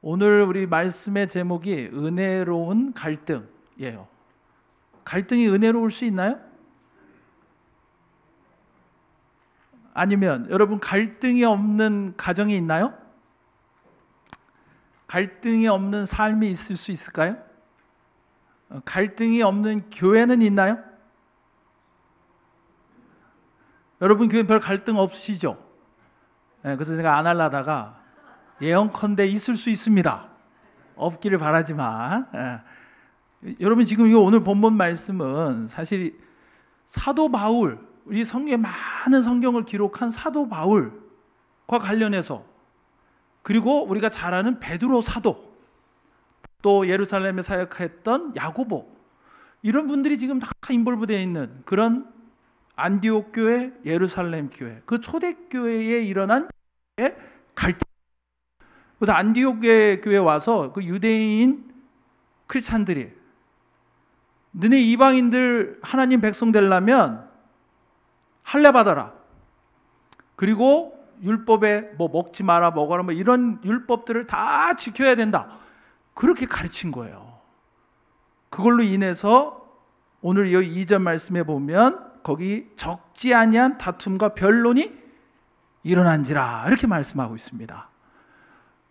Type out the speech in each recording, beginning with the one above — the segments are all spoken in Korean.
오늘 우리 말씀의 제목이 은혜로운 갈등이에요. 갈등이 은혜로울 수 있나요? 아니면 여러분 갈등이 없는 가정이 있나요? 갈등이 없는 삶이 있을 수 있을까요? 갈등이 없는 교회는 있나요? 여러분 교회 별 갈등 없으시죠? 그래서 제가 안 하려다가 예언컨대 있을 수 있습니다. 없기를 바라지만 여러분 지금 이 오늘 본문 말씀은 사실 사도 바울, 우리 성경에 많은 성경을 기록한 사도 바울과 관련해서, 그리고 우리가 잘 아는 베드로 사도, 또 예루살렘에 사역했던 야고보, 이런 분들이 지금 다 인볼브되어 있는 그런 안디옥 교회, 예루살렘 교회, 그 초대교회에 일어난 갈등. 그래서 안디옥 교회에 와서 그 유대인 크리스찬들이 너네 이방인들 하나님 백성 되려면 할례 받아라. 그리고 율법에 뭐 먹지 마라, 먹어라, 뭐 이런 율법들을 다 지켜야 된다. 그렇게 가르친 거예요. 그걸로 인해서 오늘 이 2절 말씀에 보면 거기 적지 아니한 다툼과 변론이 일어난지라 이렇게 말씀하고 있습니다.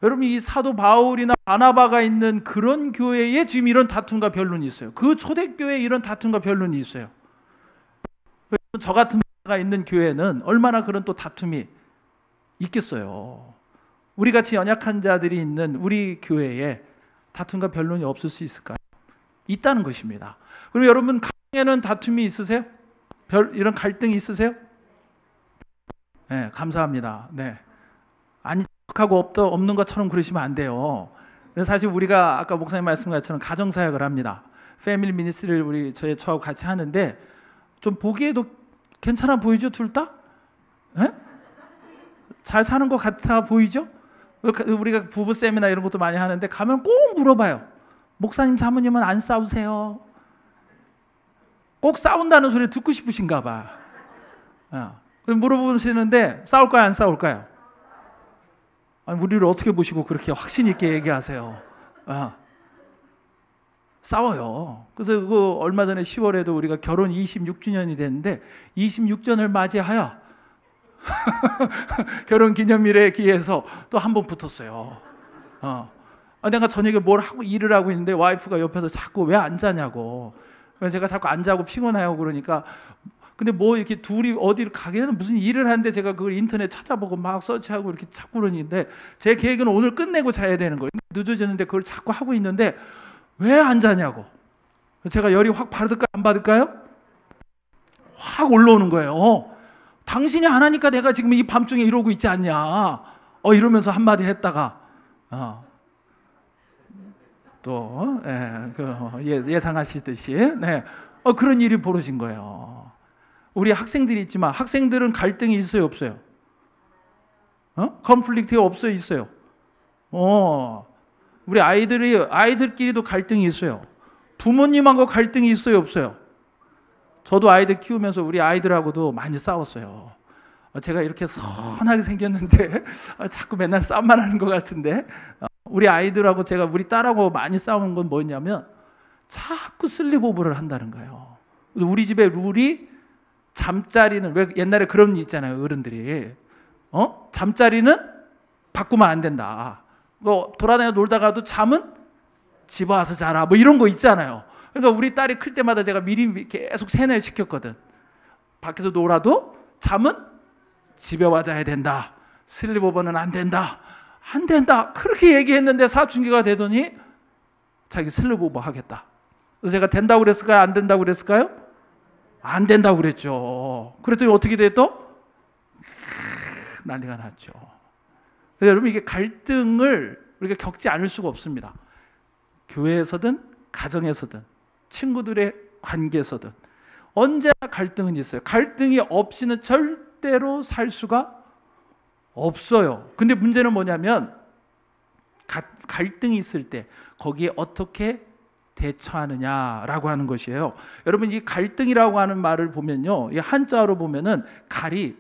여러분 이 사도 바울이나 바나바가 있는 그런 교회에 지금 이런 다툼과 변론이 있어요. 그 초대교회에 이런 다툼과 변론이 있어요. 저 같은 가 있는 교회는 얼마나 그런 또 다툼이 있겠어요. 우리 같이 연약한 자들이 있는 우리 교회에 다툼과 변론이 없을 수 있을까요? 있다는 것입니다. 그럼 여러분 가정에는 다툼이 있으세요? 이런 갈등이 있으세요? 네, 감사합니다. 네, 아니 하고 없는 것처럼 그러시면 안 돼요. 사실 우리가 아까 목사님 말씀하신 것처럼 가정사역을 합니다. 패밀리 미니스트리를 저하고 같이 하는데 좀 보기에도 괜찮아 보이죠? 둘 다? 네? 잘 사는 것 같아 보이죠? 우리가 부부 세미나 이런 것도 많이 하는데 가면 꼭 물어봐요. 목사님 사모님은 안 싸우세요? 꼭 싸운다는 소리 듣고 싶으신가 봐. 그럼 물어보시는데 싸울까요? 안 싸울까요? 아니, 우리를 어떻게 보시고 그렇게 확신 있게 얘기하세요? 싸워요. 그래서 그 얼마 전에 10월에도 우리가 결혼 26주년이 됐는데 26전을 맞이하여 결혼 기념일에 기해서 또 한 번 붙었어요. 내가 저녁에 뭘 하고 일을 하고 있는데 와이프가 옆에서 자꾸 왜 안 자냐고. 그래서 제가 자꾸 안 자고 피곤해하고 그러니까 근데 뭐 이렇게 둘이 어디를 가기에는 무슨 일을 하는데 제가 그걸 인터넷 찾아보고 막 서치하고 이렇게 자꾸 그러는데 제 계획은 오늘 끝내고 자야 되는 거예요. 늦어지는데 그걸 자꾸 하고 있는데 왜 안 자냐고. 제가 열이 확 받을까요? 안 받을까요? 확 올라오는 거예요. 당신이 안 하니까 내가 지금 이 밤중에 이러고 있지 않냐. 이러면서 한마디 했다가 또 예상하시듯이 그런 일이 벌어진 거예요. 우리 학생들이 있지만 학생들은 갈등이 있어요, 없어요? 컨플릭트가 없어요, 있어요? 우리 아이들끼리도 갈등이 있어요. 부모님하고 갈등이 있어요, 없어요? 저도 아이들 키우면서 우리 아이들하고도 많이 싸웠어요. 제가 이렇게 선하게 생겼는데 자꾸 맨날 싸움만 하는 것 같은데 우리 아이들하고 우리 딸하고 많이 싸우는 건 뭐냐면 자꾸 슬립오버를 한다는 거예요. 그래서 우리 집의 룰이 잠자리는, 왜 옛날에 그런 게 있잖아요, 어른들이. 잠자리는 바꾸면 안 된다. 돌아다녀 놀다가도 잠은 집에 와서 자라. 뭐 이런 거 있잖아요. 그러니까 우리 딸이 클 때마다 제가 미리 계속 세뇌를 시켰거든. 밖에서 놀아도 잠은 집에 와 자야 된다. 슬립오버는 안 된다. 안 된다. 그렇게 얘기했는데 사춘기가 되더니 자기 슬립오버 하겠다. 그래서 제가 된다고 그랬을까요? 안 된다고 그랬을까요? 안 된다고 그랬죠. 그랬더니 어떻게 됐또? 난리가 났죠. 그래서 여러분 이게 갈등을 우리가 겪지 않을 수가 없습니다. 교회에서든 가정에서든 친구들의 관계에서든 언제나 갈등은 있어요. 갈등이 없이는 절대로 살 수가 없어요. 근데 문제는 뭐냐면 갈등이 있을 때 거기에 어떻게 대처하느냐라고 하는 것이에요. 여러분 이 갈등이라고 하는 말을 보면요, 이 한자어로 보면은 갈이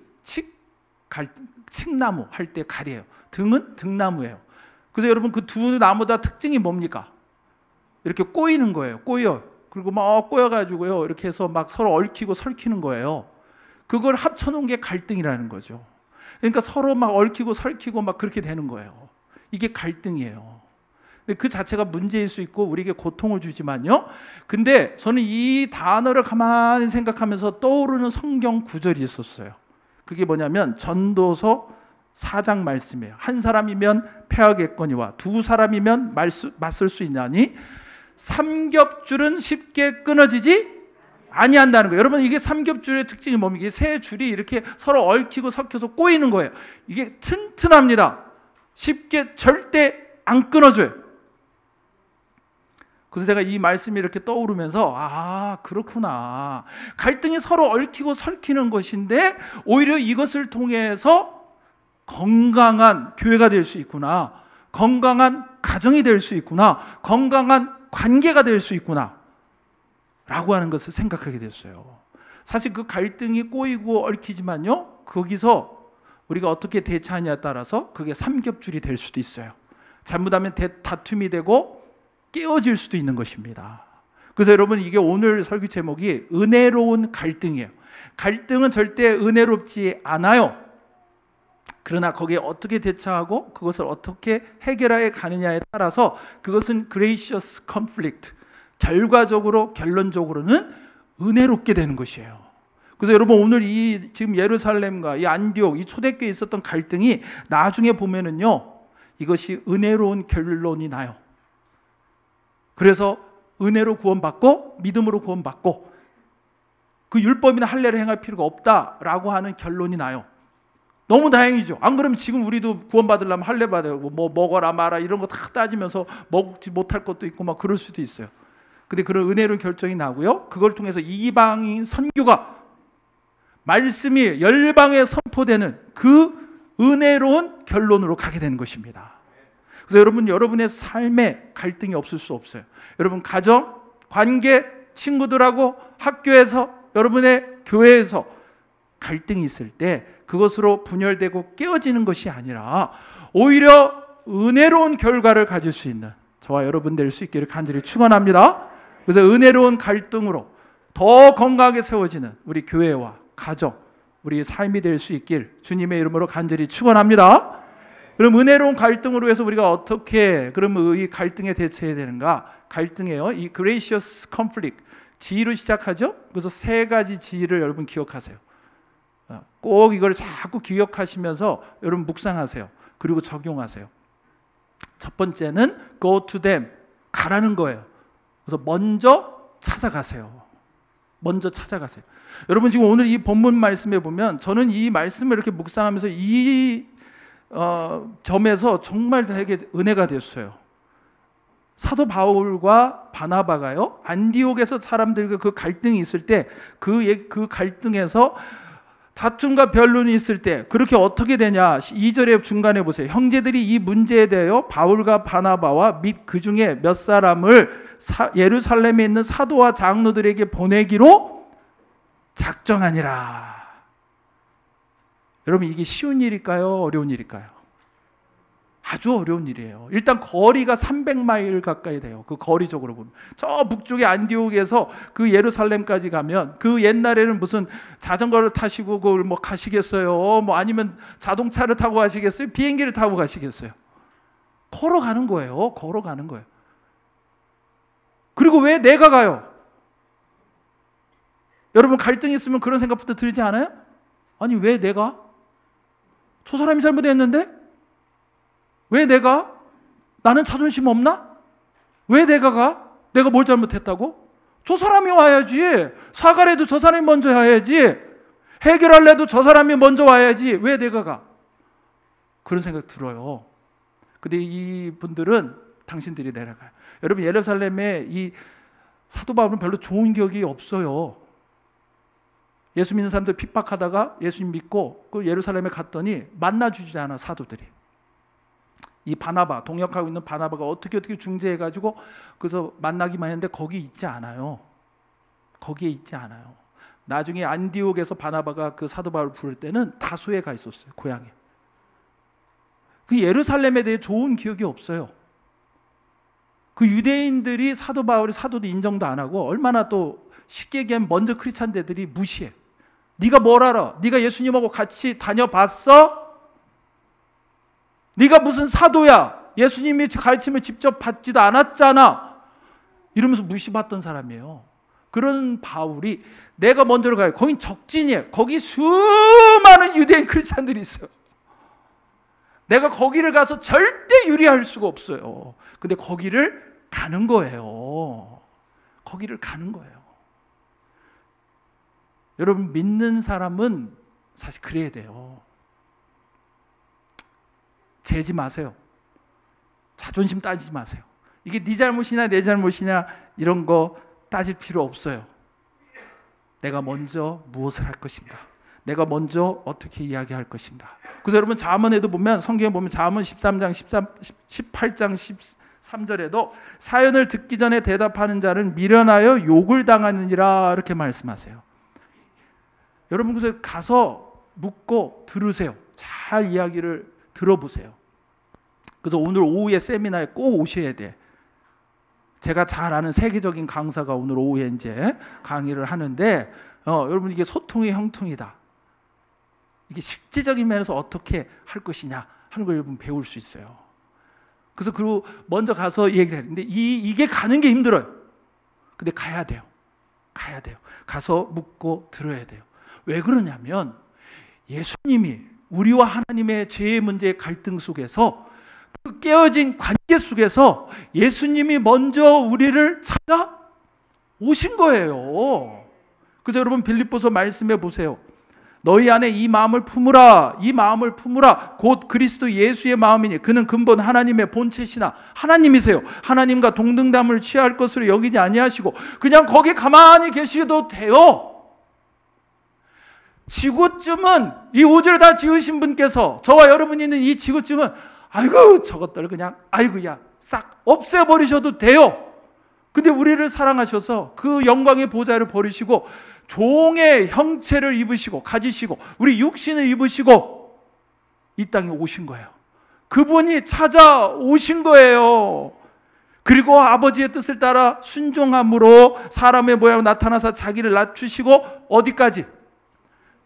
칡나무 할 때 갈이에요. 등은 등나무예요. 그래서 여러분 그 두 나무 다 특징이 뭡니까? 이렇게 꼬이는 거예요. 꼬여. 그리고 막 꼬여가지고요. 이렇게 해서 막 서로 얽히고 설키는 거예요. 그걸 합쳐놓은 게 갈등이라는 거죠. 그러니까 서로 막 얽히고 설키고 막 그렇게 되는 거예요. 이게 갈등이에요. 근데 그 자체가 문제일 수 있고 우리에게 고통을 주지만요. 근데 저는 이 단어를 가만히 생각하면서 떠오르는 성경 구절이 있었어요. 그게 뭐냐면 전도서 4장 말씀이에요. 한 사람이면 패하겠거니와 두 사람이면 맞설 수 있나니 삼겹줄은 쉽게 끊어지지 아니한다는 거예요. 여러분 이게 삼겹줄의 특징이 뭡니까? 이게 세 줄이 이렇게 서로 얽히고 섞여서 꼬이는 거예요. 이게 튼튼합니다. 쉽게 절대 안 끊어져요. 그래서 제가 이 말씀이 이렇게 떠오르면서 아 그렇구나. 갈등이 서로 얽히고 설키는 것인데 오히려 이것을 통해서 건강한 교회가 될 수 있구나. 건강한 가정이 될 수 있구나. 건강한 관계가 될 수 있구나 라고 하는 것을 생각하게 됐어요. 사실 그 갈등이 꼬이고 얽히지만요, 거기서 우리가 어떻게 대처하냐에 따라서 그게 삼겹줄이 될 수도 있어요. 잘못하면 다툼이 되고 깨어질 수도 있는 것입니다. 그래서 여러분 이게 오늘 설교 제목이 은혜로운 갈등이에요. 갈등은 절대 은혜롭지 않아요. 그러나 거기에 어떻게 대처하고 그것을 어떻게 해결해 가느냐에 따라서 그것은 gracious conflict, 결과적으로 결론적으로는 은혜롭게 되는 것이에요. 그래서 여러분 오늘 이 지금 예루살렘과 이 안디옥 이 초대교회에 있었던 갈등이 나중에 보면은요 이것이 은혜로운 결론이 나요. 그래서 은혜로 구원받고 믿음으로 구원받고 그 율법이나 할례를 행할 필요가 없다라고 하는 결론이 나요. 너무 다행이죠. 안 그러면 지금 우리도 구원받으려면 할례 받아야 하고 뭐 먹어라 마라 이런 거 다 따지면서 먹지 못할 것도 있고 막 그럴 수도 있어요. 근데 그런 은혜로운 결정이 나고요. 그걸 통해서 이방인 선교가 말씀이 열방에 선포되는 그 은혜로운 결론으로 가게 되는 것입니다. 그래서 여러분의 삶에 갈등이 없을 수 없어요. 여러분 가정, 관계, 친구들하고 학교에서 여러분의 교회에서 갈등이 있을 때 그것으로 분열되고 깨어지는 것이 아니라 오히려 은혜로운 결과를 가질 수 있는 저와 여러분 될 수 있기를 간절히 축원합니다. 그래서 은혜로운 갈등으로 더 건강하게 세워지는 우리 교회와 가정, 우리의 삶이 될 수 있길 주님의 이름으로 간절히 축원합니다. 그럼 은혜로운 갈등으로 해서 우리가 어떻게 그럼 이 갈등에 대처해야 되는가? 갈등에요. 이 gracious conflict 지혜로 시작하죠. 그래서 세 가지 지혜를 여러분 기억하세요. 꼭 이걸 자꾸 기억하시면서 여러분 묵상하세요. 그리고 적용하세요. 첫 번째는 go to them, 가라는 거예요. 그래서 먼저 찾아가세요. 먼저 찾아가세요. 여러분 지금 오늘 이 본문 말씀에 보면 저는 이 말씀을 이렇게 묵상하면서 이 점에서 정말 되게 은혜가 됐어요. 사도 바울과 바나바가요 안디옥에서 사람들과 그 갈등이 있을 때 그 갈등에서 다툼과 변론이 있을 때 그렇게 어떻게 되냐 2절의 중간에 보세요. 형제들이 이 문제에 대하여 바울과 바나바와 및 그 중에 몇 사람을 예루살렘에 있는 사도와 장로들에게 보내기로 작정하니라. 여러분 이게 쉬운 일일까요? 어려운 일일까요? 아주 어려운 일이에요. 일단 거리가 300마일 가까이 돼요. 그 거리적으로 보면 저 북쪽의 안디옥에서 그 예루살렘까지 가면 그 옛날에는 무슨 자전거를 타시고 그걸 뭐 가시겠어요? 뭐 아니면 자동차를 타고 가시겠어요? 비행기를 타고 가시겠어요? 걸어가는 거예요. 걸어가는 거예요. 그리고 왜 내가 가요? 여러분 갈등이 있으면 그런 생각부터 들지 않아요? 아니 왜 내가? 저 사람이 잘못했는데? 왜 내가? 나는 자존심 없나? 왜 내가 가? 내가 뭘 잘못했다고? 저 사람이 와야지. 사과래도 저 사람이 먼저 해야지. 해결할래도 저 사람이 먼저 와야지. 왜 내가 가? 그런 생각 들어요. 근데 이분들은 당신들이 내려가요. 여러분 예루살렘에 이 사도 바울은 별로 좋은 기억이 없어요. 예수 믿는 사람들 핍박하다가 예수님 믿고 그 예루살렘에 갔더니 만나주지 않아 사도들이. 이 바나바, 동역하고 있는 바나바가 어떻게 중재해가지고 그래서 만나기만 했는데 거기 있지 않아요. 거기에 있지 않아요. 나중에 안디옥에서 바나바가 그 사도 바울을 부를 때는 다소에 가 있었어요. 고향에. 그 예루살렘에 대해 좋은 기억이 없어요. 그 유대인들이 사도 바울이 사도도 인정도 안 하고 얼마나 또 쉽게 얘기하면 먼저 크리스찬들이 무시해. 네가 뭘 알아? 네가 예수님하고 같이 다녀봤어? 네가 무슨 사도야? 예수님이 가르침을 직접 받지도 않았잖아. 이러면서 무시받던 사람이에요. 그런 바울이 내가 먼저 가요. 거긴 적진이에요. 거기 수많은 유대인 크리스찬들이 있어요. 내가 거기를 가서 절대 유리할 수가 없어요. 근데 거기를 가는 거예요. 거기를 가는 거예요. 여러분, 믿는 사람은 사실 그래야 돼요. 재지 마세요. 자존심 따지지 마세요. 이게 네 잘못이냐 내 잘못이냐 이런 거 따질 필요 없어요. 내가 먼저 무엇을 할 것인가, 내가 먼저 어떻게 이야기할 것인가. 그래서 여러분 잠언에도 보면, 성경에 보면 잠언 13장 18장 13절에도 사연을 듣기 전에 대답하는 자는 미련하여 욕을 당하느니라 이렇게 말씀하세요. 여러분 그래서 가서 묻고 들으세요. 잘 이야기를 들어보세요. 그래서 오늘 오후에 세미나에 꼭 오셔야 돼. 제가 잘 아는 세계적인 강사가 오늘 오후에 이제 강의를 하는데, 여러분 이게 소통의 형통이다. 이게 실제적인 면에서 어떻게 할 것이냐 하는 걸 여러분 배울 수 있어요. 그래서 그리고 먼저 가서 얘기를 해요. 근데 이게 가는 게 힘들어요. 근데 가야 돼요. 가야 돼요. 가서 묻고 들어야 돼요. 왜 그러냐면 예수님이 우리와 하나님의 죄의 문제의 갈등 속에서, 그 깨어진 관계 속에서 예수님이 먼저 우리를 찾아 오신 거예요. 그래서 여러분 빌립보서 말씀해 보세요. 너희 안에 이 마음을 품으라, 이 마음을 품으라. 곧 그리스도 예수의 마음이니 그는 근본 하나님의 본체시나 하나님이세요. 하나님과 동등담을 취할 것으로 여기지 아니하시고 그냥 거기 가만히 계셔도 돼요. 지구쯤은, 이 우주를 다 지으신 분께서, 저와 여러분이 있는 이 지구쯤은 아이고 저것들 그냥 아이고야 싹 없애버리셔도 돼요. 근데 우리를 사랑하셔서 그 영광의 보좌를 버리시고 종의 형체를 입으시고 가지시고 우리 육신을 입으시고 이 땅에 오신 거예요. 그분이 찾아오신 거예요. 그리고 아버지의 뜻을 따라 순종함으로 사람의 모양으로 나타나서 자기를 낮추시고 어디까지?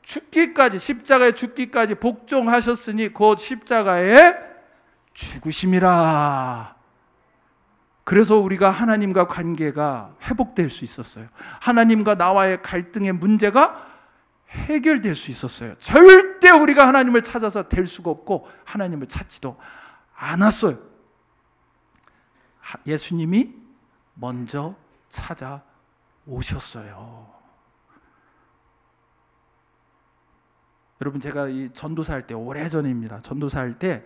죽기까지, 십자가에 죽기까지 복종하셨으니 곧 십자가에 죽으심이라. 그래서 우리가 하나님과 관계가 회복될 수 있었어요. 하나님과 나와의 갈등의 문제가 해결될 수 있었어요. 절대 우리가 하나님을 찾아서 될 수가 없고 하나님을 찾지도 않았어요. 예수님이 먼저 찾아오셨어요. 여러분 제가 이 전도사 할 때, 오래전입니다. 전도사 할 때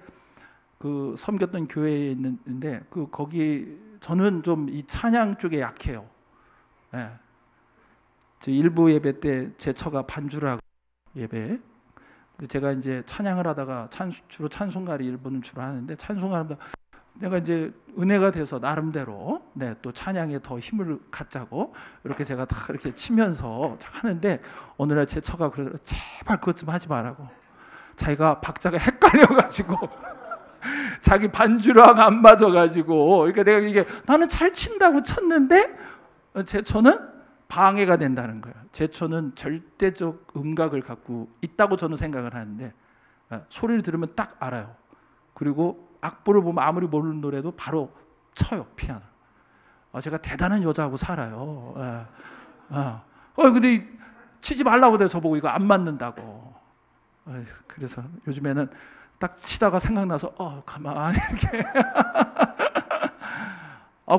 그 섬겼던 교회에 있는데 거기 저는 좀 이 찬양 쪽에 약해요. 예. 제 일부 예배 때 제 처가 반주라고 예배. 제가 이제 찬양을 하다가 주로 찬송가를 일부는 주로 하는데 찬송가를 하다 내가 이제 은혜가 돼서 나름대로 또 찬양에 더 힘을 갖자고 이렇게 제가 다 이렇게 치면서 하는데 어느 날 제 처가 그러더라고요. 제발 그것 좀 하지 말라고. 자기가 박자가 헷갈려가지고 자기 반주랑 안 맞아가지고, 그러니까 내가 이게 나는 잘 친다고 쳤는데 제 처는 방해가 된다는 거예요. 제 처는 절대적 음각을 갖고 있다고 저는 생각을 하는데 소리를 들으면 딱 알아요. 그리고 악보를 보면 아무리 모르는 노래도 바로 쳐요, 피아노. 제가 대단한 여자하고 살아요. 근데 치지 말라고 해요. 저보고 이거 안 맞는다고. 그래서 요즘에는 딱 치다가 생각나서 가만히 이렇게.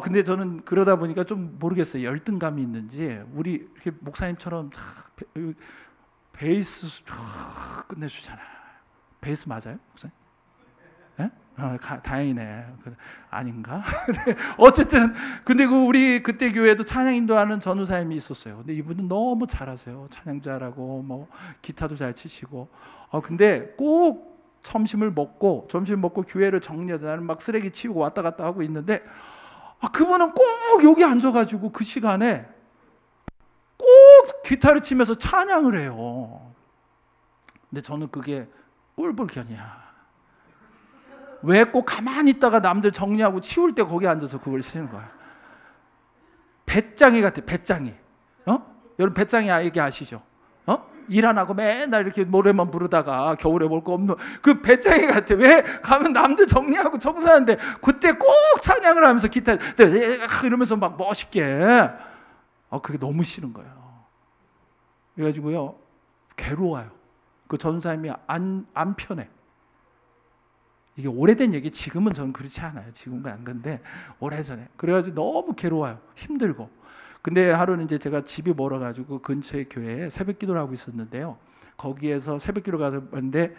근데 저는 그러다 보니까 좀 모르겠어요. 열등감이 있는지 우리 이렇게 목사님처럼 베이스 끝내주잖아요. 베이스 맞아요, 목사님? 예? 다행이네. 아닌가? 어쨌든 근데 우리 그때 교회도 찬양 인도하는 전우사님이 있었어요. 근데 이분은 너무 잘하세요. 찬양 잘하고 뭐 기타도 잘 치시고. 근데 꼭 점심을 먹고 교회를 정리하자. 나는 막 쓰레기 치우고 왔다 갔다 하고 있는데 그분은 꼭 여기 앉아가지고 그 시간에 꼭 기타를 치면서 찬양을 해요. 근데 저는 그게 꼴불견이야. 왜 꼭 가만히 있다가 남들 정리하고 치울 때 거기 앉아서 그걸 치는 거야? 배짱이 같아, 배짱이. 여러분 배짱이 얘기 아시죠? 일 안 하고 맨날 이렇게 노래만 부르다가 겨울에 볼 거 없는 그 배짱이 같아. 왜 가면 남들 정리하고 청소하는데 그때 꼭 찬양을 하면서 기타 이러면서 막 멋있게. 그게 너무 싫은 거예요. 그래가지고요 괴로워요. 그 전사님이 안 편해. 이게 오래된 얘기, 지금은 저는 그렇지 않아요. 지금은 안 그런데 오래전에. 그래가지고 너무 괴로워요. 힘들고. 근데 하루는 이제 제가 집이 멀어가지고 근처의 교회에 새벽 기도를 하고 있었는데요. 거기에서 새벽 기도 가서 봤는데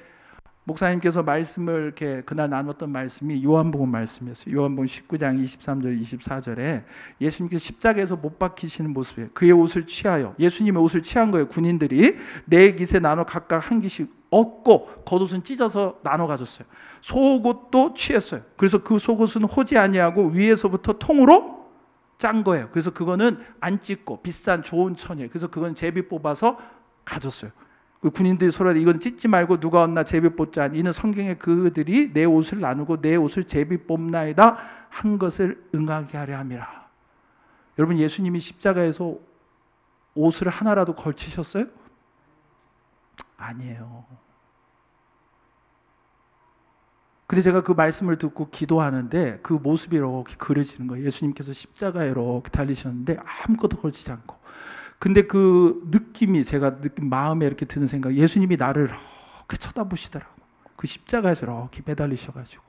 목사님께서 말씀을 이렇게 그날 나눴던 말씀이 요한복음 말씀이었어요. 요한복음 19장 23절 24절에 예수님께서 십자가에서 못 박히시는 모습이에요. 그의 옷을 취하여, 예수님의 옷을 취한 거예요. 군인들이 네 깃에 나눠 각각 한 깃씩 얻고 겉옷은 찢어서 나눠 가졌어요. 속옷도 취했어요. 그래서 그 속옷은 호지 아니하고 위에서부터 통으로 짠 거예요. 그래서 그거는 안 찢고 비싼 좋은 천이에요. 그래서 그건 제비 뽑아서 가졌어요. 그 군인들이 서로 이건 찢지 말고 누가 얻나 제비 뽑자. 이는 성경에 그들이 내 옷을 나누고 내 옷을 제비 뽑나이다 한 것을 응하게 하려 함이라. 여러분, 예수님이 십자가에서 옷을 하나라도 걸치셨어요? 아니에요. 근데 제가 그 말씀을 듣고 기도하는데 그 모습이 이렇게 그려지는 거예요. 예수님께서 십자가에 이렇게 달리셨는데 아무것도 걸치지 않고. 근데 그 느낌이, 제가 느낀 마음에 이렇게 드는 생각이, 예수님이 나를 이렇게 쳐다보시더라고. 그 십자가에서 이렇게 매달리셔가지고.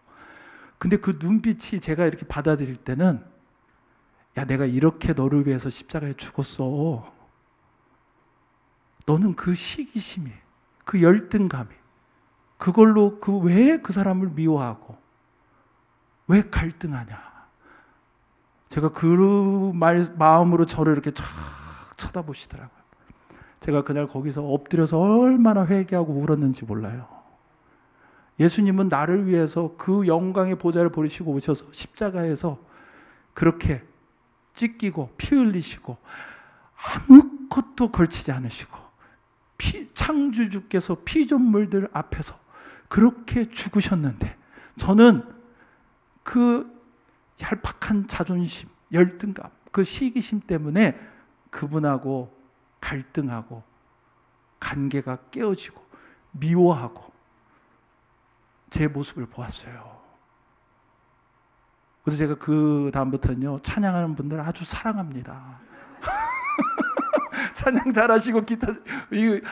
근데 그 눈빛이 제가 이렇게 받아들일 때는, 야, 내가 이렇게 너를 위해서 십자가에 죽었어. 너는 그 시기심이, 그 열등감이, 그걸로 왜 그 사람을 미워하고 왜 갈등하냐. 제가 그 마음으로 저를 이렇게 쫙 쳐다보시더라고요. 제가 그날 거기서 엎드려서 얼마나 회개하고 울었는지 몰라요. 예수님은 나를 위해서 그 영광의 보좌를 버리시고 오셔서 십자가에서 그렇게 찢기고 피 흘리시고 아무것도 걸치지 않으시고 창조주께서 피조물들 앞에서 그렇게 죽으셨는데, 저는 그 얄팍한 자존심, 열등감, 그 시기심 때문에 그분하고 갈등하고 관계가 깨어지고 미워하고 제 모습을 보았어요. 그래서 제가 그 다음부터는요, 찬양하는 분들 아주 사랑합니다. 찬양 잘하시고 기타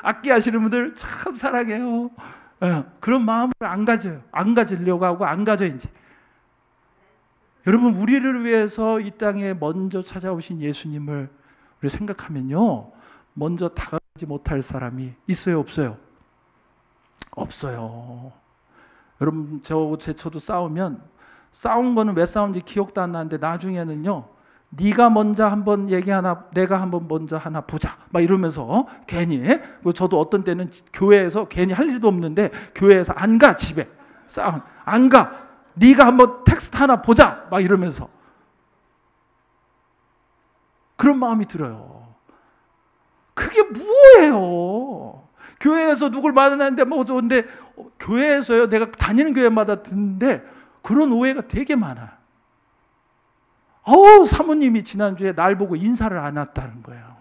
악기 하시는 분들 참 사랑해요. 그런 마음을 안 가져요. 안 가지려고 하고 안 가져 이제. 여러분, 우리를 위해서 이 땅에 먼저 찾아오신 예수님을 우리 생각하면요, 먼저 다가가지 못할 사람이 있어요, 없어요? 없어요. 여러분, 저도 싸우면 싸운 거는 왜 싸운지 기억도 안 나는데 나중에는요, 네가 먼저 한번 얘기하나 내가 한번 먼저 하나 보자 막 이러면서 괜히, 저도 어떤 때는 교회에서 괜히 할 일도 없는데 교회에서 안 가, 집에 싸움 안 가, 네가 한번 텍스트 하나 보자 막 이러면서 그런 마음이 들어요. 그게 뭐예요? 교회에서 누굴 만나는데 뭐 좋은데, 교회에서요, 내가 다니는 교회마다 듣는데 그런 오해가 되게 많아요. 사모님이 지난주에 날 보고 인사를 안 왔다는 거예요.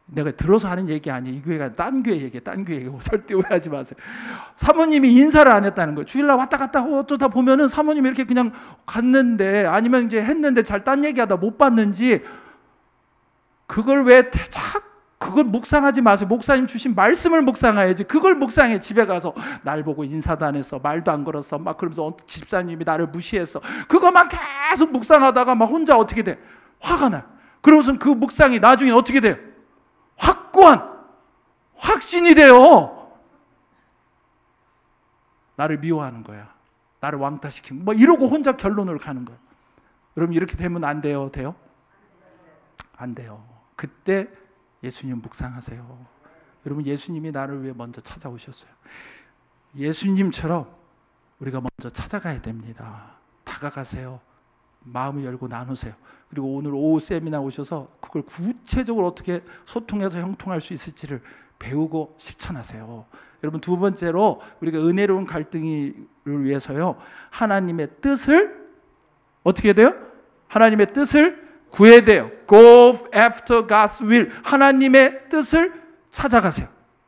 내가 들어서 하는 얘기 아니에요. 이 교회가 딴 교회 얘기예요. 딴 교회 얘기고 절대 오해하지 마세요. 사모님이 인사를 안 했다는 거예요. 주일날 왔다 갔다 어쩌다 보면은 사모님이 이렇게 그냥 갔는데, 아니면 이제 했는데 잘 딴 얘기하다 못 봤는지, 그걸 왜 그걸 묵상하지 마세요. 목사님 주신 말씀을 묵상해야지. 그걸 묵상해. 집에 가서 날 보고 인사도 안 했어, 말도 안 걸었어, 막 그러면서 집사님이 나를 무시했어. 그것만 계속 묵상하다가 막 혼자 어떻게 돼? 화가 나. 그러고선 그 묵상이 나중에 어떻게 돼요? 확고한 확신이 돼요. 나를 미워하는 거야. 나를 왕따시킨 뭐 이러고 혼자 결론을 가는 거야. 여러분, 이렇게 되면 안 돼요? 돼요? 안 돼요. 그때 예수님 묵상하세요. 여러분, 예수님이 나를 위해 먼저 찾아오셨어요. 예수님처럼 우리가 먼저 찾아가야 됩니다. 다가가세요. 마음을 열고 나누세요. 그리고 오늘 오후 세미나 오셔서 그걸 구체적으로 어떻게 소통해서 형통할 수 있을지를 배우고 실천하세요. 여러분, 두 번째로 우리가 은혜로운 갈등을 위해서요, 하나님의 뜻을 어떻게 해야 돼요? 하나님의 뜻을 구해야 돼요. Go after God's will. 하나님의 뜻을 찾아가세요.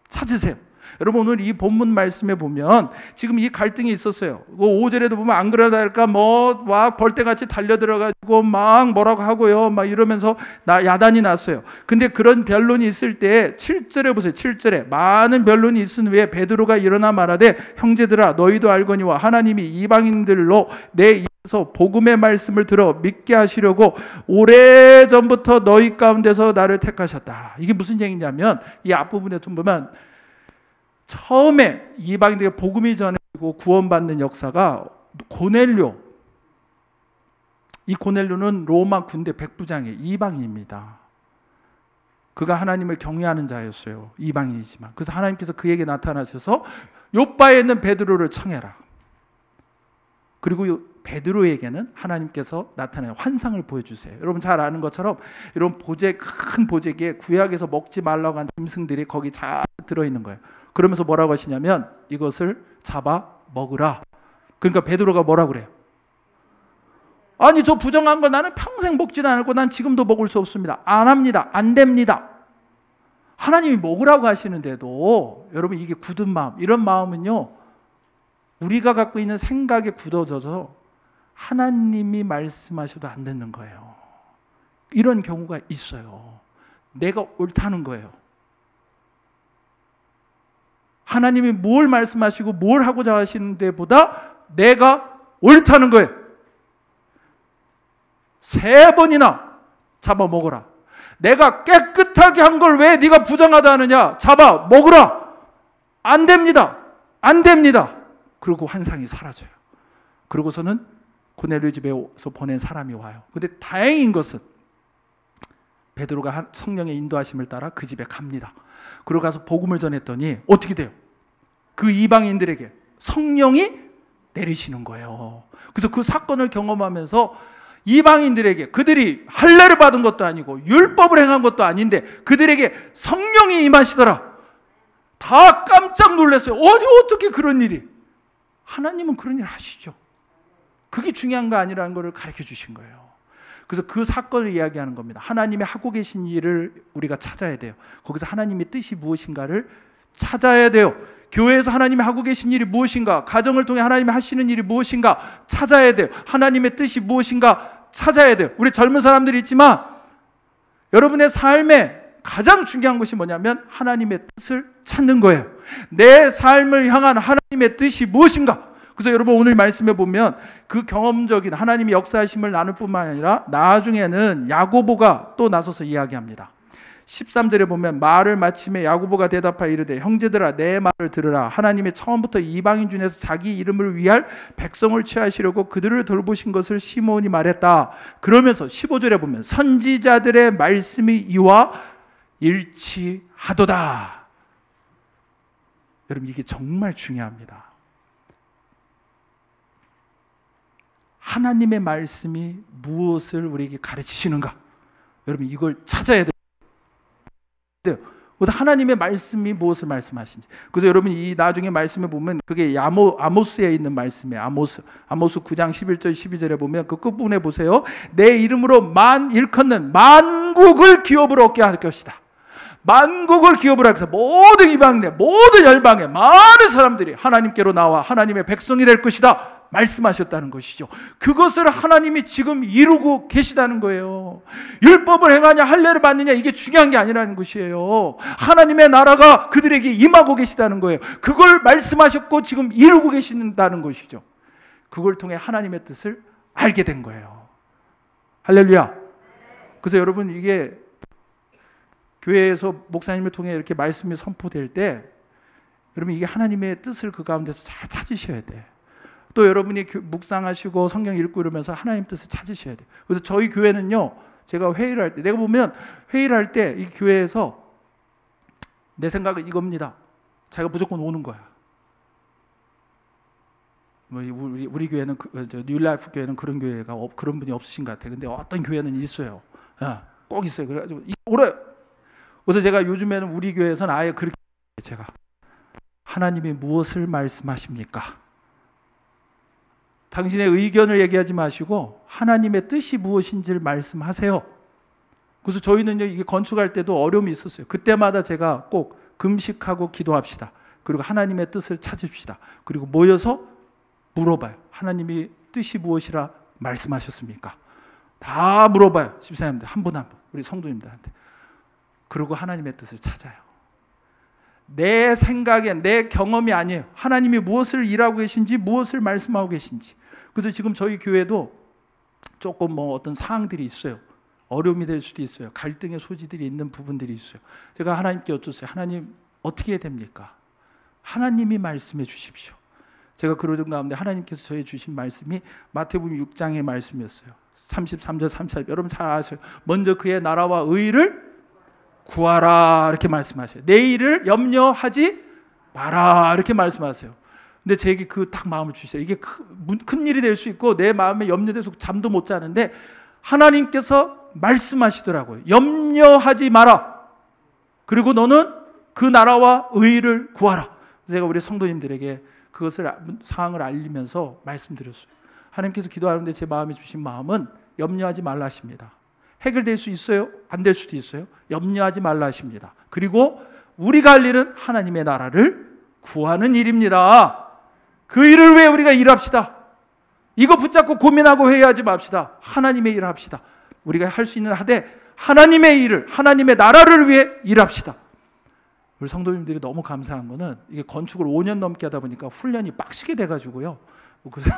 찾으세요. 여러분, 오늘 이 본문 말씀에 보면 지금 이 갈등이 있었어요. 5절에도 보면 안 그러다 할까 막 벌떼같이 달려들어가지고 막 뭐라고 하고요, 막 이러면서 야단이 났어요. 근데 그런 변론이 있을 때 7절에 보세요. 7절에 많은 변론이 있은 후에 베드로가 일어나 말하되 형제들아 너희도 알거니와 하나님이 이방인들로 내 입에서 복음의 말씀을 들어 믿게 하시려고 오래전부터 너희 가운데서 나를 택하셨다. 이게 무슨 얘기냐면 이 앞부분에 보면 처음에 이방인들에게 복음이 전해지고 구원받는 역사가 고넬료, 이 고넬료는 로마 군대 백부장의 이방인입니다. 그가 하나님을 경외하는 자였어요. 이방인이지만. 그래서 하나님께서 그에게 나타나셔서 요바에 있는 베드로를 청해라. 그리고 베드로에게는 하나님께서 나타나는 환상을 보여주세요. 여러분 잘 아는 것처럼 이런 큰 보재기에 구약에서 먹지 말라고 한 짐승들이 거기 잘 들어있는 거예요. 그러면서 뭐라고 하시냐면 이것을 잡아 먹으라. 그러니까 베드로가 뭐라고 그래요? 아니 저 부정한 걸 나는 평생 먹지도 않고 난 지금도 먹을 수 없습니다. 안 합니다. 안 됩니다. 하나님이 먹으라고 하시는데도 여러분 이게 굳은 마음, 이런 마음은요 우리가 갖고 있는 생각에 굳어져서 하나님이 말씀하셔도 안 듣는 거예요. 이런 경우가 있어요. 내가 옳다는 거예요. 하나님이 뭘 말씀하시고 뭘 하고자 하시는 데보다 내가 옳다는 거예요. 3번이나 잡아먹어라. 내가 깨끗하게 한 걸 왜 네가 부정하다 하느냐. 잡아먹으라. 안 됩니다. 안 됩니다. 그리고 환상이 사라져요. 그러고서는 고넬료 집에서 보낸 사람이 와요. 근데 다행인 것은 베드로가 성령의 인도하심을 따라 그 집에 갑니다. 그러고 가서 복음을 전했더니 어떻게 돼요? 그 이방인들에게 성령이 내리시는 거예요. 그래서 그 사건을 경험하면서 이방인들에게 그들이 할례를 받은 것도 아니고 율법을 행한 것도 아닌데 그들에게 성령이 임하시더라. 다 깜짝 놀랐어요. 어떻게 그런 일이? 하나님은 그런 일 하시죠. 그게 중요한 거 아니라는 것을 가르쳐 주신 거예요. 그래서 그 사건을 이야기하는 겁니다. 하나님이 하고 계신 일을 우리가 찾아야 돼요. 거기서 하나님의 뜻이 무엇인가를 찾아야 돼요. 교회에서 하나님이 하고 계신 일이 무엇인가, 가정을 통해 하나님이 하시는 일이 무엇인가 찾아야 돼요. 하나님의 뜻이 무엇인가 찾아야 돼요. 우리 젊은 사람들이 있지만 여러분의 삶에 가장 중요한 것이 뭐냐면 하나님의 뜻을 찾는 거예요. 내 삶을 향한 하나님의 뜻이 무엇인가. 그래서 여러분 오늘 말씀해 보면 그 경험적인 하나님의 역사하심을 나눌 뿐만 아니라 나중에는 야고보가 또 나서서 이야기합니다. 13절에 보면 말을 마침에 야고보가 대답하여 이르되 형제들아 내 말을 들으라. 하나님의 처음부터 이방인 중에서 자기 이름을 위할 백성을 취하시려고 그들을 돌보신 것을 시몬이 말했다. 그러면서 15절에 보면 선지자들의 말씀이 이와 일치하도다. 여러분 이게 정말 중요합니다. 하나님의 말씀이 무엇을 우리에게 가르치시는가? 여러분 이걸 찾아야 돼요. 그래서 하나님의 말씀이 무엇을 말씀하신지. 그래서 여러분 이 나중에 말씀에 보면 그게 아모스에 있는 말씀이에요. 아모스 9장 11절 12절에 보면 그 끝부분에 보세요. 내 이름으로 일컫는 만국을 기업으로 얻게 할 것이다. 만국을 기업으로 하기 위해서 모든 이방인의 모든 열방의 많은 사람들이 하나님께로 나와 하나님의 백성이 될 것이다 말씀하셨다는 것이죠. 그것을 하나님이 지금 이루고 계시다는 거예요. 율법을 행하냐 할례를 받느냐 이게 중요한 게 아니라는 것이에요. 하나님의 나라가 그들에게 임하고 계시다는 거예요. 그걸 말씀하셨고 지금 이루고 계신다는 것이죠. 그걸 통해 하나님의 뜻을 알게 된 거예요. 할렐루야. 그래서 여러분 이게 교회에서 목사님을 통해 이렇게 말씀이 선포될 때 여러분 이게 하나님의 뜻을 그 가운데서 잘 찾으셔야 돼요. 또 여러분이 묵상하시고 성경 읽고 이러면서 하나님 뜻을 찾으셔야 돼요. 그래서 저희 교회는요, 제가 회의를 할 때, 내가 보면 회의를 할 때 이 교회에서 내 생각은 이겁니다. 자기가 무조건 오는 거야. 우리 교회는 뉴라이프 교회는 그런 교회가 그런 분이 없으신 것 같아요. 근데 어떤 교회는 있어요. 꼭 있어요. 그래가지고 오래. 그래서 제가 요즘에는 우리 교회에서는 아예 그렇게 제가 하나님이 무엇을 말씀하십니까? 당신의 의견을 얘기하지 마시고 하나님의 뜻이 무엇인지를 말씀하세요. 그래서 저희는요, 이게 건축할 때도 어려움이 있었어요. 그때마다 제가 꼭 금식하고 기도합시다. 그리고 하나님의 뜻을 찾읍시다. 그리고 모여서 물어봐요. 하나님이 뜻이 무엇이라 말씀하셨습니까? 다 물어봐요. 집사님들 한 분 한 분, 우리 성도님들한테. 그리고 하나님의 뜻을 찾아요. 내 생각에, 내 경험이 아니에요. 하나님이 무엇을 일하고 계신지, 무엇을 말씀하고 계신지. 그래서 지금 저희 교회도 조금 어떤 사항들이 있어요. 어려움이 될 수도 있어요. 갈등의 소지들이 있는 부분들이 있어요. 제가 하나님께 여쭙어요. 하나님, 어떻게 해야 됩니까? 하나님이 말씀해 주십시오. 제가 그러던 가운데 하나님께서 저희 주신 말씀이 마태복음 6장의 말씀이었어요. 33절 34절. 여러분 잘 아세요. 먼저 그의 나라와 의를 구하라 이렇게 말씀하세요. 내일을 염려하지 마라 이렇게 말씀하세요. 근데 제게 그 딱 마음을 주세요. 이게 큰 일이 될 수 있고 내 마음에 염려돼서 잠도 못 자는데 하나님께서 말씀하시더라고요. 염려하지 마라. 그리고 너는 그 나라와 의를 구하라. 제가 우리 성도님들에게 그것을 사항을 알리면서 말씀드렸어요. 하나님께서 기도하는데 제 마음에 주신 마음은 염려하지 말라 하십니다. 해결될 수 있어요? 안 될 수도 있어요. 염려하지 말라 하십니다. 그리고 우리가 할 일은 하나님의 나라를 구하는 일입니다. 그 일을 위해 우리가 일합시다. 이거 붙잡고 고민하고 회의하지 맙시다. 하나님의 일을 합시다. 우리가 할 수 있는 하되 하나님의 일을, 하나님의 나라를 위해 일합시다. 우리 성도님들이 너무 감사한 거는 이게 건축을 5년 넘게 하다 보니까 훈련이 빡시게 돼가지고요. 그래서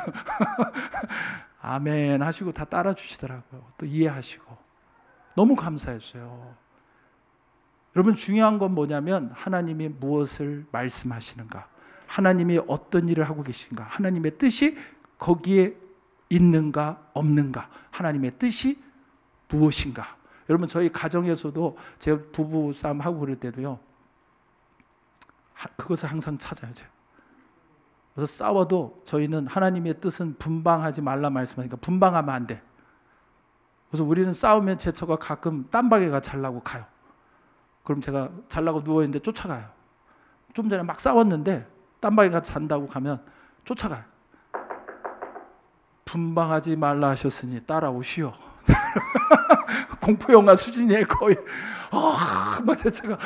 아멘 하시고 다 따라 주시더라고요. 또 이해하시고. 너무 감사했어요. 여러분 중요한 건 뭐냐면 하나님이 무엇을 말씀하시는가, 하나님이 어떤 일을 하고 계신가, 하나님의 뜻이 거기에 있는가 없는가, 하나님의 뜻이 무엇인가. 여러분 저희 가정에서도 제가 부부 싸움 하고 그럴 때도요, 그것을 항상 찾아요. 그래서 싸워도 저희는 하나님의 뜻은 분방하지 말라 말씀하니까 분방하면 안 돼. 그래서 우리는 싸우면 제 처가 가끔 딴방에가 잘라고 가요. 그럼 제가 잘라고 누워있는데 쫓아가요. 좀 전에 막 싸웠는데 딴방에 가서 잔다고 가면 쫓아가요. 분방하지 말라 하셨으니 따라오시오. 공포영화 수준이에요 거의. 막 제 처가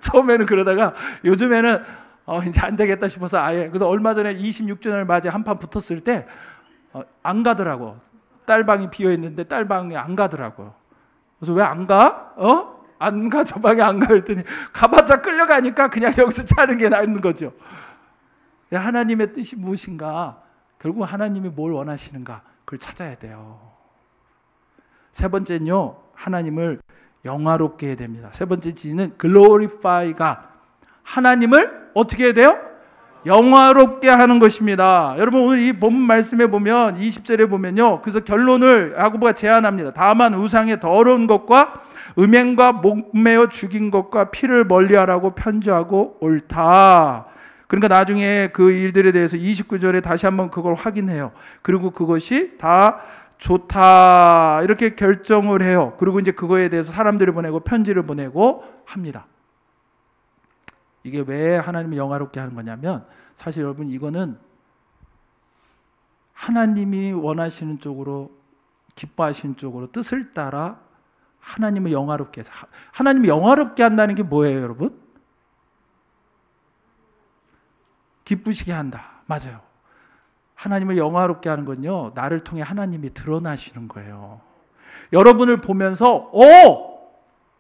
처음에는 그러다가 요즘에는 이제 안 되겠다 싶어서 아예. 그래서 얼마 전에 26주년을 맞이 한판 붙었을 때 안 가더라고. 딸방이 비어 있는데 딸방에 안 가더라고요. 그래서 왜 안 가? 안 가, 저 방에 안 가. 그랬더니 가봤자 끌려가니까 그냥 여기서 자는 게 나은 거죠. 하나님의 뜻이 무엇인가? 결국 하나님이 뭘 원하시는가? 그걸 찾아야 돼요. 세 번째는요, 하나님을 영화롭게 해야 됩니다. 세 번째 지는 glorify가 하나님을 어떻게 해야 돼요? 영화롭게 하는 것입니다. 여러분 오늘 이 본문 말씀에 보면 20절에 보면요, 그래서 결론을 야고보가 제안합니다. 다만 우상의 더러운 것과 음행과 목매어 죽인 것과 피를 멀리하라고 편지하고 옳다. 그러니까 나중에 그 일들에 대해서 29절에 다시 한번 그걸 확인해요. 그리고 그것이 다 좋다 이렇게 결정을 해요. 그리고 이제 그거에 대해서 사람들을 보내고 편지를 보내고 합니다. 이게 왜 하나님을 영화롭게 하는 거냐면, 사실 여러분 이거는 하나님이 원하시는 쪽으로, 기뻐하시는 쪽으로 뜻을 따라 하나님을 영화롭게 해서, 하나님을 영화롭게 한다는 게 뭐예요 여러분? 기쁘시게 한다. 맞아요. 하나님을 영화롭게 하는 건요, 나를 통해 하나님이 드러나시는 거예요. 여러분을 보면서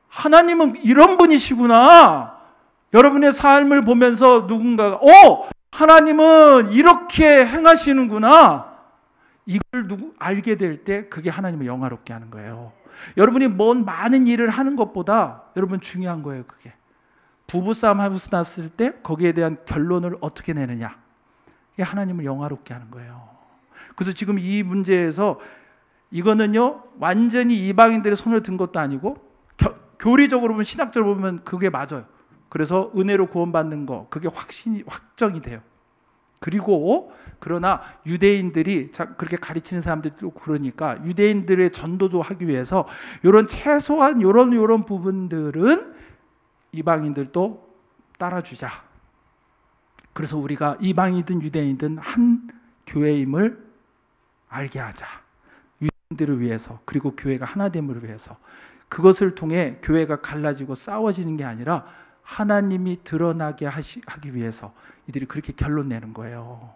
하나님은 이런 분이시구나. 여러분의 삶을 보면서 누군가가 하나님은 이렇게 행하시는구나. 이걸 알게 될 때 그게 하나님을 영화롭게 하는 거예요. 여러분이 많은 일을 하는 것보다 여러분 중요한 거예요. 그게 부부싸움 하고 났을 때 거기에 대한 결론을 어떻게 내느냐, 이게 하나님을 영화롭게 하는 거예요. 그래서 지금 이 문제에서 이거는요 완전히 이방인들의 손을 든 것도 아니고 교리적으로 보면, 신학적으로 보면 그게 맞아요. 그래서 은혜로 구원받는 거, 그게 확정이 돼요. 그리고 그러나 유대인들이 그렇게 가르치는 사람들도 그러니까 유대인들의 전도도 하기 위해서 이런 최소한 이런 부분들은 이방인들도 따라주자. 그래서 우리가 이방이든 유대인이든 한 교회임을 알게 하자. 유대인들을 위해서, 그리고 교회가 하나됨을 위해서. 그것을 통해 교회가 갈라지고 싸워지는 게 아니라 하나님이 드러나게 하기 위해서 이들이 그렇게 결론 내는 거예요.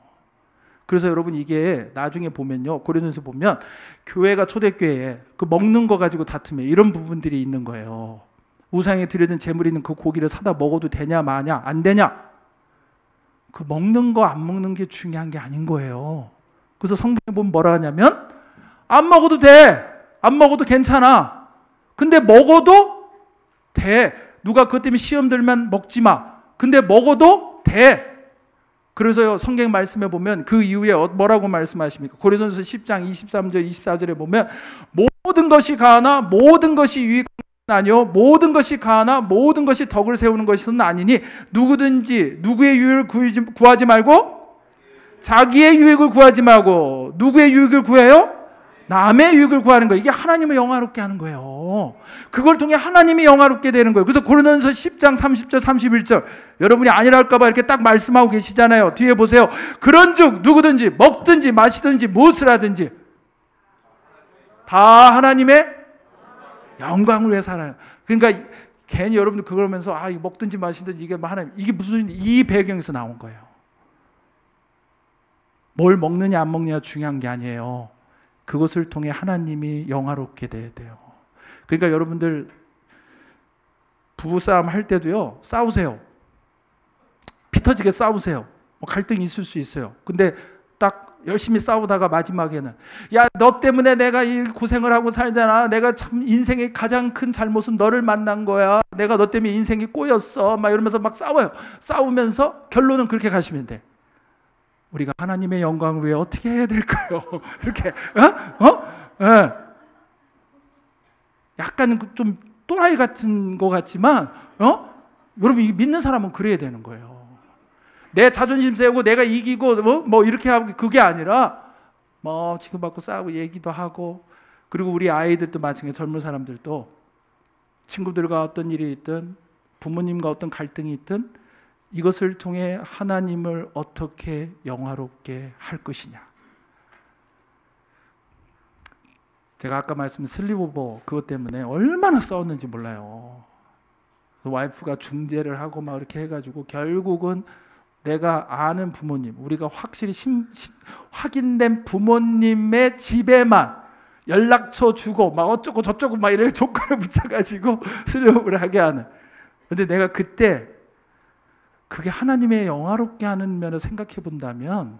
그래서 여러분, 이게 나중에 보면요, 고린도서 보면 교회가 초대교회에 그 먹는 거 가지고 다투며 이런 부분들이 있는 거예요. 우상에 드려진 재물이 있는 그 고기를 사다 먹어도 되냐 마냐, 안 되냐, 그 먹는 거 안 먹는 게 중요한 게 아닌 거예요. 그래서 성경에 보면 뭐라 하냐면, 안 먹어도 돼, 안 먹어도 괜찮아, 근데 먹어도 돼. 누가 그것 때문에 시험 들면 먹지 마, 근데 먹어도 돼. 그래서요, 성경 말씀에 보면 그 이후에 뭐라고 말씀하십니까? 고린도서 10장 23절 24절에 보면, 모든 것이 가하나 모든 것이 유익한 것은 아니요 모든 것이 가하나 모든 것이 덕을 세우는 것은 아니니 누구든지 누구의 유익을 구하지 말고 자기의 유익을 구하지 말고 누구의 유익을 구해요? 남의 유익을 구하는 거예요. 이게 하나님을 영화롭게 하는 거예요. 그걸 통해 하나님이 영화롭게 되는 거예요. 그래서 고린도서 10장 30절 31절 여러분이 아니라 할까 봐 이렇게 딱 말씀하고 계시잖아요. 뒤에 보세요. 그런즉 누구든지 먹든지 마시든지 무엇을 하든지 다 하나님의 영광을 위해 살아요. 그러니까 괜히 여러분들 그러면서 이거 먹든지 마시든지 이게 하나님, 이게 무슨, 이 배경에서 나온 거예요. 뭘 먹느냐 안 먹느냐 중요한 게 아니에요. 그것을 통해 하나님이 영화롭게 돼야 돼요. 그러니까 여러분들 부부싸움 할 때도요, 싸우세요. 피 터지게 싸우세요. 갈등이 있을 수 있어요. 근데 딱 열심히 싸우다가 마지막에는, 야, 너 때문에 내가 이 고생을 하고 살잖아. 내가 참 인생의 가장 큰 잘못은 너를 만난 거야. 내가 너 때문에 인생이 꼬였어. 막 이러면서 막 싸워요. 싸우면서 결론은 그렇게 가시면 돼. 우리가 하나님의 영광을 위해 어떻게 해야 될까요? 이렇게, 네. 약간 좀 또라이 같은 것 같지만, 여러분, 믿는 사람은 그래야 되는 거예요. 내 자존심 세우고 내가 이기고 뭐 이렇게 하고, 그게 아니라 뭐 치고받고 싸우고 얘기도 하고, 그리고 우리 아이들도 마찬가지, 젊은 사람들도 친구들과 어떤 일이 있든 부모님과 어떤 갈등이 있든 이것을 통해 하나님을 어떻게 영화롭게 할 것이냐. 제가 아까 말씀드린 슬리오버 그것 때문에 얼마나 싸웠는지 몰라요. 와이프가 중재를 하고 막 이렇게 해가지고 결국은 내가 아는 부모님, 우리가 확실히 확인된 부모님의 집에만 연락처 주고 막 어쩌고 저쩌고 막 이렇게 조건을 붙여가지고 슬리오버를 하게 하는. 근데 내가 그때 그게 하나님의 영화롭게 하는 면을 생각해 본다면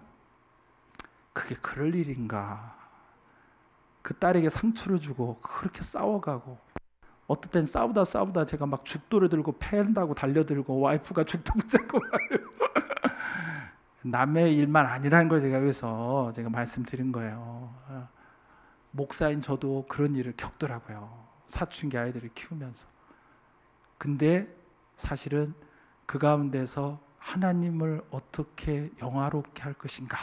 그게 그럴 일인가. 그 딸에게 상처를 주고 그렇게 싸워가고, 어떨 땐 싸우다 제가 막 죽도를 들고 팬다고 달려들고 와이프가 죽도 붙잡고 남의 일만 아니라는 걸 제가 여기서 제가 말씀드린 거예요. 목사인 저도 그런 일을 겪더라고요. 사춘기 아이들을 키우면서. 근데 사실은 그 가운데서 하나님을 어떻게 영화롭게 할 것인가,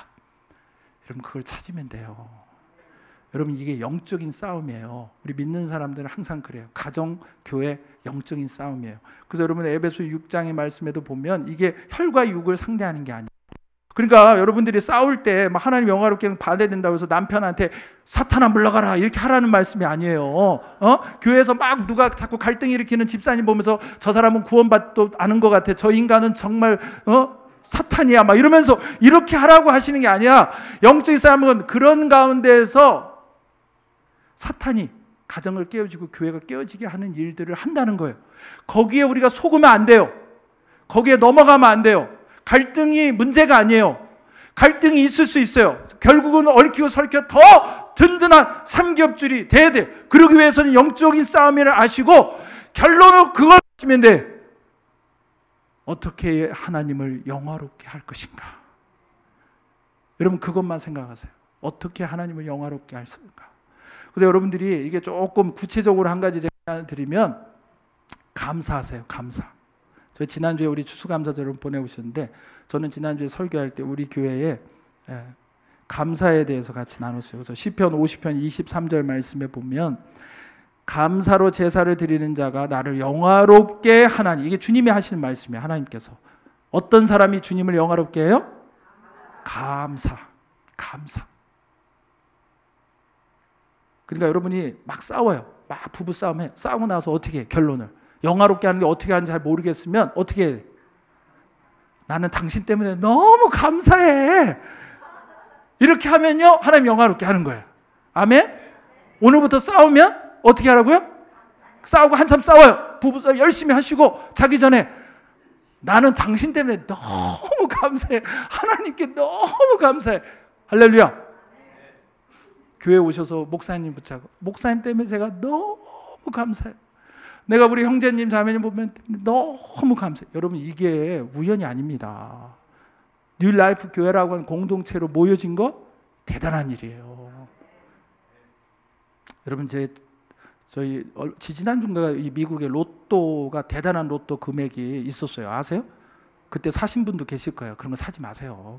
여러분 그걸 찾으면 돼요. 여러분, 이게 영적인 싸움이에요. 우리 믿는 사람들은 항상 그래요. 가정, 교회, 영적인 싸움이에요. 그래서 여러분 에베소 6장의 말씀에도 보면 이게 혈과 육을 상대하는 게 아니에요. 그러니까 여러분들이 싸울 때 막 하나님 영화롭게 받아야 된다고 해서 남편한테 사탄아 물러가라 이렇게 하라는 말씀이 아니에요. 교회에서 막 누가 자꾸 갈등 일으키는 집사님 보면서 저 사람은 구원받도 않은 것 같아, 저 인간은 정말 사탄이야 막 이러면서 이렇게 하라고 하시는 게 아니라, 영적인 싸움은 그런 가운데에서 사탄이 가정을 깨어지고 교회가 깨어지게 하는 일들을 한다는 거예요. 거기에 우리가 속으면 안 돼요. 거기에 넘어가면 안 돼요. 갈등이 문제가 아니에요. 갈등이 있을 수 있어요. 결국은 얽히고 설켜 더 든든한 삼겹줄이 돼야 돼. 그러기 위해서는 영적인 싸움을 아시고 결론으로 그걸 하시면 돼. 어떻게 하나님을 영화롭게 할 것인가. 여러분 그것만 생각하세요. 어떻게 하나님을 영화롭게 할 것인가. 그래서 여러분들이 이게 조금 구체적으로 한 가지 제가 드리면, 감사하세요. 감사. 저희 지난주에 우리 추수감사절 여러분 보내오셨는데, 저는 지난주에 설교할 때 우리 교회에 감사에 대해서 같이 나눴어요. 그래서 시편 50편 23절 말씀에 보면 감사로 제사를 드리는 자가 나를 영화롭게 하나니. 이게 주님이 하시는 말씀이에요. 하나님께서. 어떤 사람이 주님을 영화롭게 해요? 감사. 그러니까 여러분이 막 싸워요. 막 부부싸움 해. 싸우고 나서 어떻게 해? 결론을. 영화롭게 하는 게 어떻게 하는지 잘 모르겠으면 어떻게 해? 나는 당신 때문에 너무 감사해. 이렇게 하면요, 하나님 영화롭게 하는 거예요. 아멘? 오늘부터 싸우면 어떻게 하라고요? 싸우고 한참 싸워요. 부부싸움 열심히 하시고 자기 전에 나는 당신 때문에 너무 감사해. 하나님께 너무 감사해. 할렐루야. 교회 오셔서 목사님 붙잡고 목사님 때문에 제가 너무 감사해요. 내가 우리 형제님 자매님 보면 너무 감사해요. 여러분 이게 우연이 아닙니다. 뉴라이프 교회라고 하는 공동체로 모여진 거 대단한 일이에요. 여러분 저희 지지난주인가 이 미국의 로또가 대단한 로또 금액이 있었어요. 아세요? 그때 사신 분도 계실 거예요. 그런 거 사지 마세요.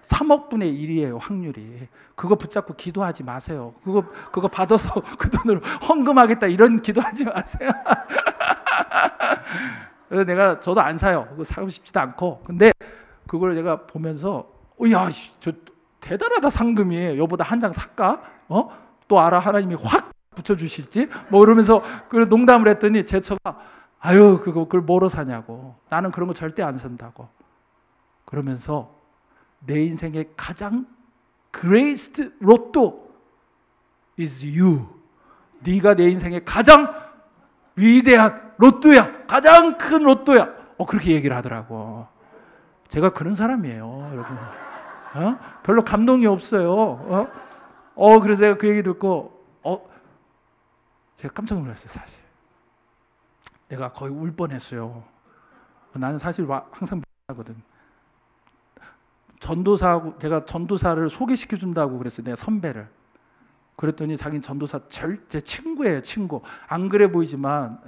3억 분의 1이에요, 확률이. 그거 붙잡고 기도하지 마세요. 그거 받아서 그 돈으로 헌금하겠다 이런 기도하지 마세요. 그래서 저도 안 사요. 그거 사고 싶지도 않고. 근데 그걸 제가 보면서 야, 저 대단하다 상금이. 여보다 한 장 살까? 또 알아 하나님이 확 붙여주실지? 뭐 이러면서 농담을 했더니 제 처가 아유 그걸 뭐로 사냐고. 나는 그런 거 절대 안 산다고. 그러면서 내 인생의 가장 greatest 로또 is you. 네가 내 인생의 가장 위대한 로또야. 가장 큰 로또야. 그렇게 얘기를 하더라고. 제가 그런 사람이에요, 여러분. 별로 감동이 없어요. 그래서 제가 그 얘기 듣고 제가 깜짝 놀랐어요, 사실. 내가 거의 울 뻔했어요. 나는 사실 항상 하거든. 전도사하고 제가 전도사를 소개시켜 준다고 그랬어요. 내 선배를. 그랬더니 자기는 전도사 제 친구예요, 친구. 안 그래 보이지만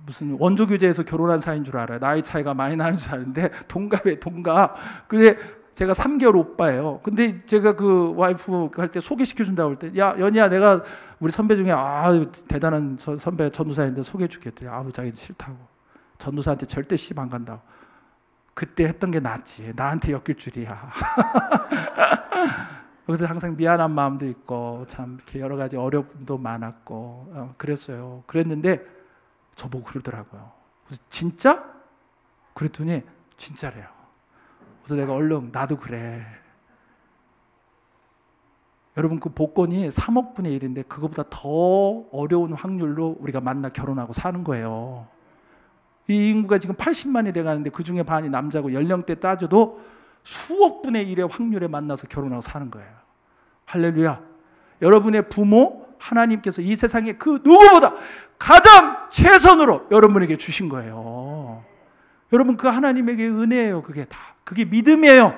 무슨 원조교제에서 결혼한 사이인 줄 알아요. 나이 차이가 많이 나는 줄 아는데 동갑이에요, 동갑. 근데 제가 3개월 오빠예요. 근데 제가 그 와이프 할 때 소개시켜 준다고 할 때, 야 연희야, 내가 우리 선배 중에 대단한 선배 전도사인데 소개해 줄게. 자기는 싫다고. 전도사한테 절대 시집 안 간다고. 그때 했던 게 낫지. 나한테 엮일 줄이야. 그래서 항상 미안한 마음도 있고 참 이렇게 여러 가지 어려움도 많았고 그랬어요. 그랬는데 저보고 그러더라고요. 그래서 진짜? 그랬더니 진짜래요. 그래서 내가 얼른 나도 그래. 여러분 그 복권이 3억 분의 1인데 그거보다 더 어려운 확률로 우리가 만나 결혼하고 사는 거예요. 이 인구가 지금 80만이 돼가는데 그 중에 반이 남자고 연령대 따져도 수억 분의 1의 확률에 만나서 결혼하고 사는 거예요. 할렐루야. 여러분의 부모 하나님께서 이 세상에 그 누구보다 가장 최선으로 여러분에게 주신 거예요. 여러분 그 하나님에게 은혜예요. 그게 다. 그게 믿음이에요.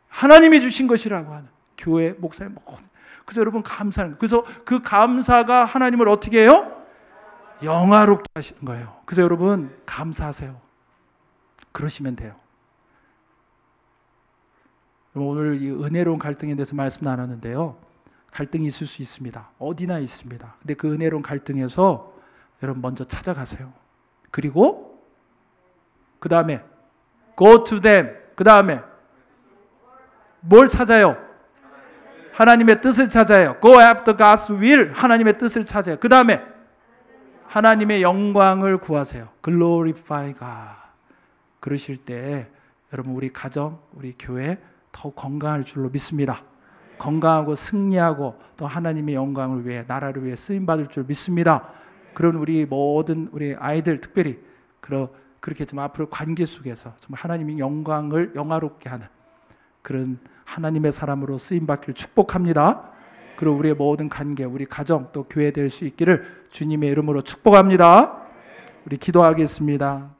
하나님이 주신 것이라고 하는 교회, 목사님. 그래서 여러분 감사하는 거예요. 그래서 그 감사가 하나님을 어떻게 해요? 영화롭게 하시는 거예요. 그래서 여러분 감사하세요. 그러시면 돼요. 오늘 이 은혜로운 갈등에 대해서 말씀 나눴는데요. 갈등이 있을 수 있습니다. 어디나 있습니다. 근데 그 은혜로운 갈등에서 여러분 먼저 찾아가세요. 그리고 그 다음에 go to them. 그 다음에 뭘 찾아요? 하나님의 뜻을 찾아요. Go after God's will. 하나님의 뜻을 찾아요. 그 다음에 하나님의 영광을 구하세요. Glorify God. 그러실 때 여러분 우리 가정, 우리 교회 더 건강할 줄로 믿습니다. 건강하고 승리하고 또 하나님의 영광을 위해, 나라를 위해 쓰임받을 줄 믿습니다. 그런 우리 모든 우리 아이들 특별히 그렇게 좀 앞으로 관계 속에서 정말 하나님의 영광을 영화롭게 하는 그런 하나님의 사람으로 쓰임받기를 축복합니다. 그리고 우리의 모든 관계, 우리 가정 또 교회 될 수 있기를 주님의 이름으로 축복합니다. 우리 기도하겠습니다.